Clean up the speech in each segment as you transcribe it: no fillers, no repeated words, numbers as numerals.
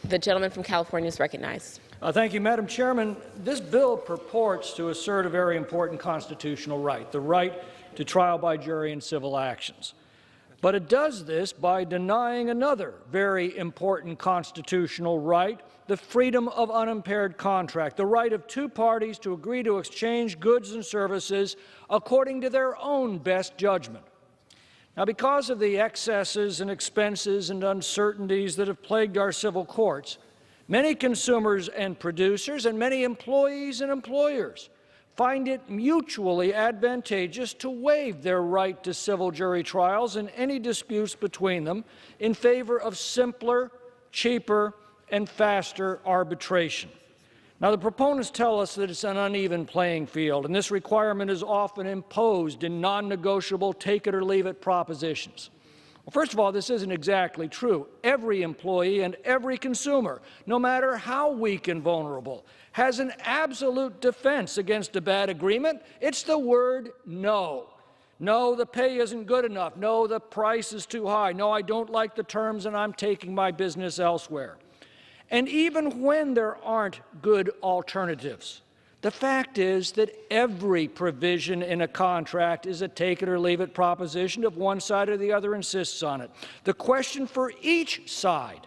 The gentleman from California is recognized. Thank you, Madam Chairman. This bill purports to assert a very important constitutional right, the right to trial by jury in civil actions. But it does this by denying another very important constitutional right, the freedom of unimpaired contract, the right of two parties to agree to exchange goods and services according to their own best judgment. Now, because of the excesses and expenses and uncertainties that have plagued our civil courts, many consumers and producers and many employees and employers find it mutually advantageous to waive their right to civil jury trials and any disputes between them in favor of simpler, cheaper, and faster arbitration. Now, the proponents tell us that it's an uneven playing field, and this requirement is often imposed in non-negotiable take-it-or-leave-it propositions. Well, first of all, this isn't exactly true. Every employee and every consumer, no matter how weak and vulnerable, has an absolute defense against a bad agreement. It's the word no. No, the pay isn't good enough. No, the price is too high. No, I don't like the terms and I'm taking my business elsewhere. And even when there aren't good alternatives, the fact is that every provision in a contract is a take-it-or-leave-it proposition if one side or the other insists on it. The question for each side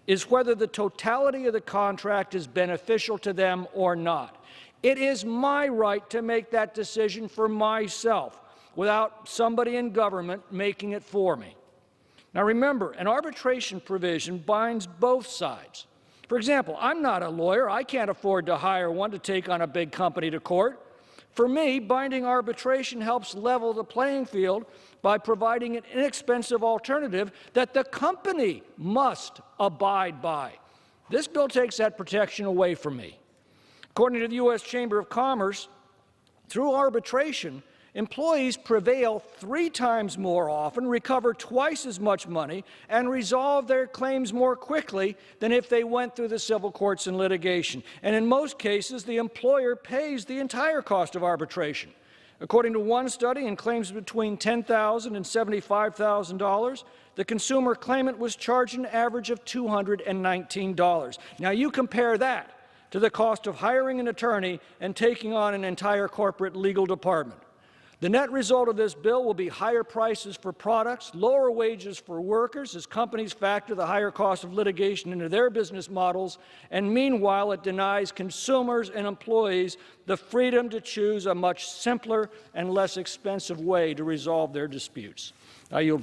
is whether the totality of the contract is beneficial to them or not. It is my right to make that decision for myself without somebody in government making it for me. Now remember, an arbitration provision binds both sides. For example, I'm not a lawyer. I can't afford to hire one to take on a big company to court. For me, binding arbitration helps level the playing field by providing an inexpensive alternative that the company must abide by. This bill takes that protection away from me. According to the U.S. Chamber of Commerce, through arbitration, employees prevail 3 times more often, recover twice as much money, and resolve their claims more quickly than if they went through the civil courts and litigation. And in most cases, the employer pays the entire cost of arbitration. According to one study, in claims between $10,000 and $75,000, the consumer claimant was charged an average of $219. Now you compare that to the cost of hiring an attorney and taking on an entire corporate legal department. The net result of this bill will be higher prices for products, lower wages for workers as companies factor the higher cost of litigation into their business models, and meanwhile it denies consumers and employees the freedom to choose a much simpler and less expensive way to resolve their disputes. I yield.